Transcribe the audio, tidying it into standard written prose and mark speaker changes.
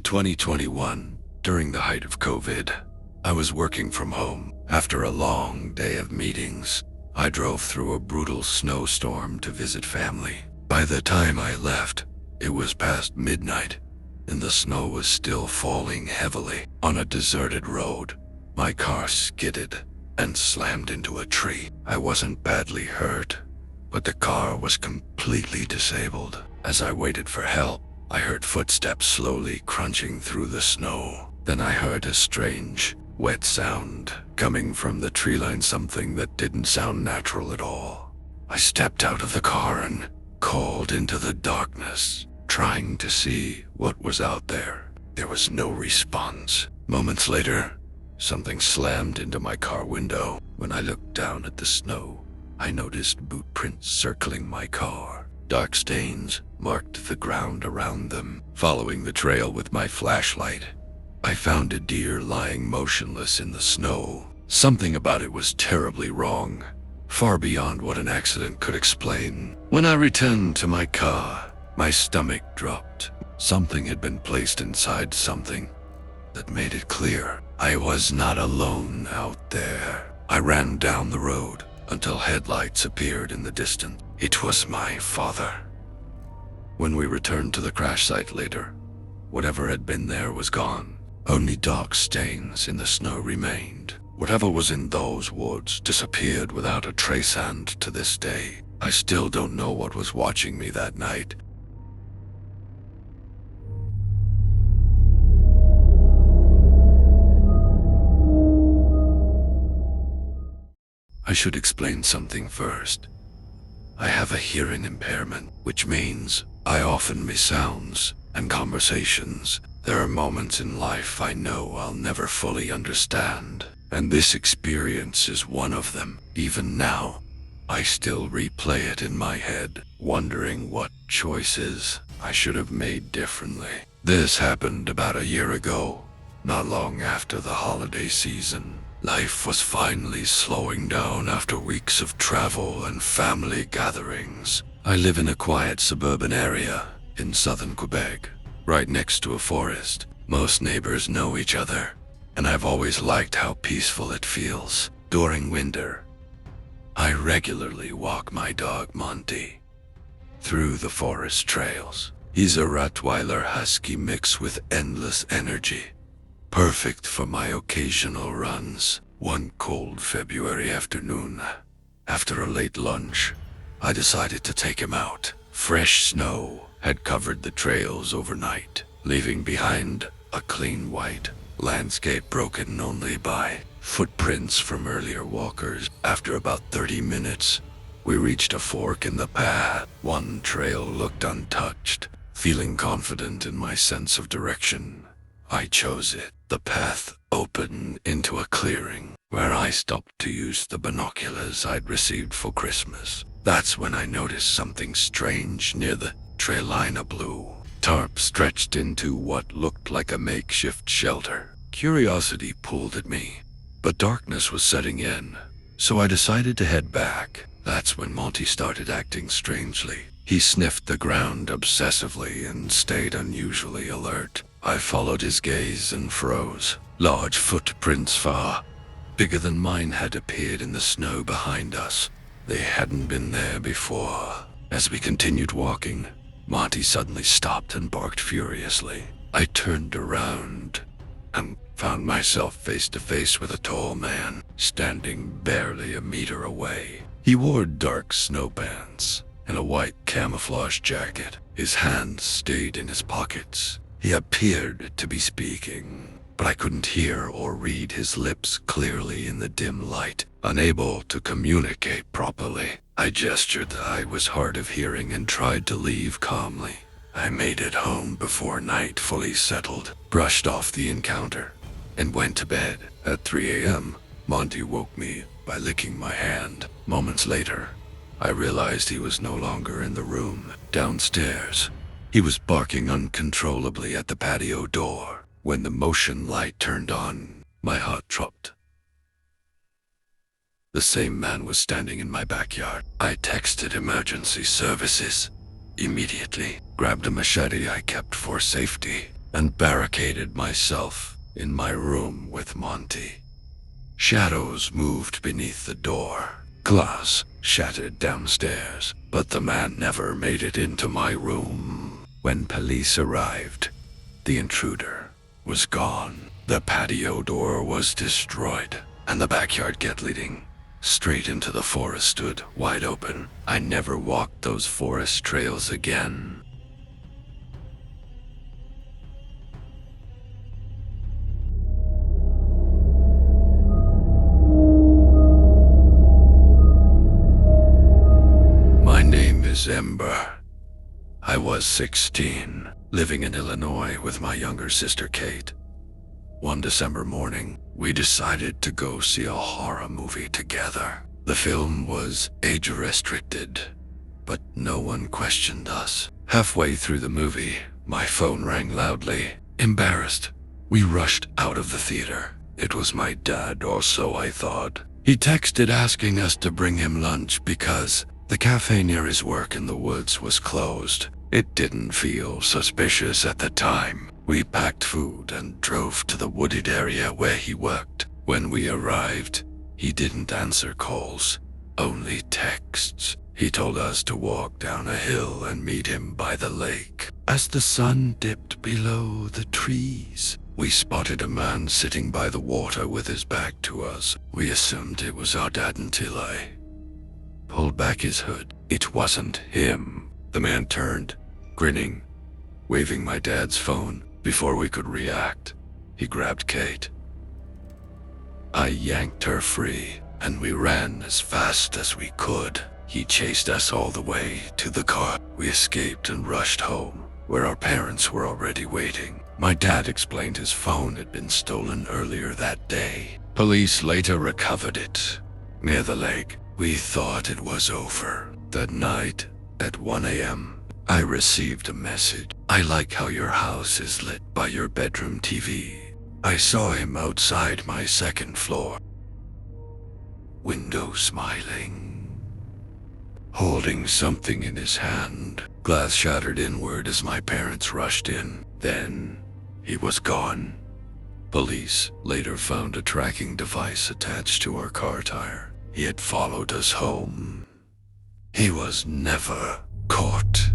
Speaker 1: 2021, during the height of COVID, I was working from home. After a long day of meetings, I drove through a brutal snowstorm to visit family. By the time I left, it was past midnight, and the snow was still falling heavily. On a deserted road, my car skidded and slammed into a tree. I wasn't badly hurt, but the car was completely disabled. As I waited for help, I heard footsteps slowly crunching through the snow. Then I heard a strange, wet sound coming from the tree line, something that didn't sound natural at all. I stepped out of the car and called into the darkness, trying to see what was out there. There was no response. Moments later, something slammed into my car window. When I looked down at the snow, I noticed boot prints circling my car. Dark stains marked the ground around them. Following the trail with my flashlight, I found a deer lying motionless in the snow. Something about it was terribly wrong, far beyond what an accident could explain. When I returned to my car, my stomach dropped. Something had been placed inside something that made it clear I was not alone out there. I ran down the road until headlights appeared in the distance. It was my father. When we returned to the crash site later, whatever had been there was gone. Only dark stains in the snow remained. Whatever was in those woods disappeared without a trace, and to this day, I still don't know what was watching me that night. I should explain something first. I have a hearing impairment, which means I often miss sounds and conversations. There are moments in life I know I'll never fully understand, and this experience is one of them. Even now, I still replay it in my head, wondering what choices I should have made differently. This happened about a year ago, not long after the holiday season. Life was finally slowing down after weeks of travel and family gatherings. I live in a quiet suburban area in southern Quebec, right next to a forest. Most neighbors know each other, and I've always liked how peaceful it feels. During winter, I regularly walk my dog Monty through the forest trails. He's a Rottweiler Husky mix with endless energy, perfect for my occasional runs. One cold February afternoon, after a late lunch, I decided to take him out. Fresh snow had covered the trails overnight, leaving behind a clean white landscape broken only by footprints from earlier walkers. After about 30 minutes, we reached a fork in the path. One trail looked untouched. Feeling confident in my sense of direction, I chose it. The path opened into a clearing where I stopped to use the binoculars I'd received for Christmas. That's when I noticed something strange near the trail line. A blue tarp stretched into what looked like a makeshift shelter. Curiosity pulled at me, but darkness was setting in, so I decided to head back. That's when Monty started acting strangely. He sniffed the ground obsessively and stayed unusually alert. I followed his gaze and froze. Large footprints far bigger than mine had appeared in the snow behind us. They hadn't been there before. As we continued walking, Monty suddenly stopped and barked furiously. I turned around and found myself face to face with a tall man, standing barely a meter away. He wore dark snow pants and a white camouflage jacket. His hands stayed in his pockets. He appeared to be speaking, but I couldn't hear or read his lips clearly in the dim light. Unable to communicate properly, I gestured that I was hard of hearing and tried to leave calmly. I made it home before night fully settled, brushed off the encounter, and went to bed. At 3 a.m., Monty woke me by licking my hand. Moments later, I realized he was no longer in the room. Downstairs, he was barking uncontrollably at the patio door. When the motion light turned on, my heart dropped. The same man was standing in my backyard. I texted emergency services immediately, grabbed a machete I kept for safety, and barricaded myself in my room with Monty. Shadows moved beneath the door. Glass shattered downstairs, but the man never made it into my room. When police arrived, the intruder was gone. The patio door was destroyed, and the backyard gate leading straight into the forest stood wide open. I never walked those forest trails again. My name is Ember. I was 16, living in Illinois with my younger sister Kate. One December morning, we decided to go see a horror movie together. The film was age-restricted, but no one questioned us. Halfway through the movie, my phone rang loudly. Embarrassed, we rushed out of the theater. It was my dad, or so I thought. He texted asking us to bring him lunch because the cafe near his work in the woods was closed. It didn't feel suspicious at the time. We packed food and drove to the wooded area where he worked. When we arrived, he didn't answer calls, only texts. He told us to walk down a hill and meet him by the lake. As the sun dipped below the trees, we spotted a man sitting by the water with his back to us. We assumed it was our dad until I pulled back his hood. It wasn't him. The man turned, grinning, waving my dad's phone. Before we could react, he grabbed Kate. I yanked her free, and we ran as fast as we could. He chased us all the way to the car. We escaped and rushed home, where our parents were already waiting. My dad explained his phone had been stolen earlier that day. Police later recovered it near the lake. We thought it was over. That night, at 1 a.m., I received a message. I like how your house is lit by your bedroom TV. I saw him outside my second floor window smiling, holding something in his hand. Glass shattered inward as my parents rushed in. Then he was gone. Police later found a tracking device attached to our car tire. He had followed us home. He was never caught.